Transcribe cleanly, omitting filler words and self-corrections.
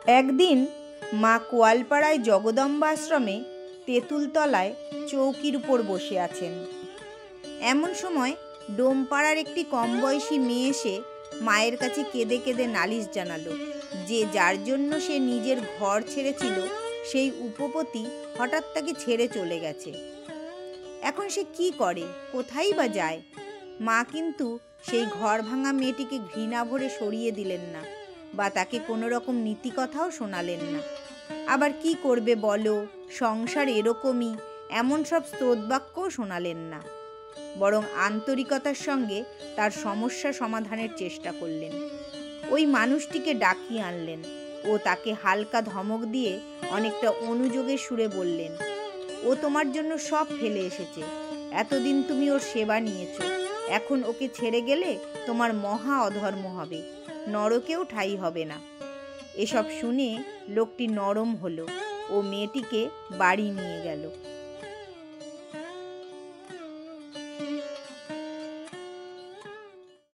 একদিন মা কোয়ালপাড়ায় জগদম্বা আশ্রমে তেঁতুলতলায় চৌকির উপর বসে আছেন। এমন সময় ডোমপাড়ার একটি কম বয়সী মেয়ে এসে মায়ের কাছে কেঁদে কেঁদে নালিশ জানালো যে যার জন্য সে নিজের ঘর ছেড়েছিল সেই উপপতি হঠাৎ তাকে ছেড়ে চলে গেছে। এখন সে কি করে, কোথায় বা যায়? মা কিন্তু সেই ঘর ভাঙা মেয়েটিকে ঘৃণা ভরে সরিয়ে দিলেন না বা তাকে কোনো রকম নীতি কথাও শোনালেন না। আবার কি করবে বলো, সংসার এরকমই, এমন সব স্তোত্রবাক্যও শোনালেন না। বরং আন্তরিকতার সঙ্গে তার সমস্যা সমাধানের চেষ্টা করলেন। ওই মানুষটিকে ডাকিয়ে আনলেন ও তাকে হালকা ধমক দিয়ে অনেকটা অনুযোগের সুরে বললেন, ও তোমার জন্য সব ফেলে এসেছে, এতদিন তুমি ওর সেবা নিয়েছ, এখন ওকে ছেড়ে গেলে তোমার মহা অধর্ম হবে, নরকেও ঠাঁই হবে না। এসব শুনে লোকটি নরম হলো ও মেয়েটিকে বাড়ি নিয়ে গেল।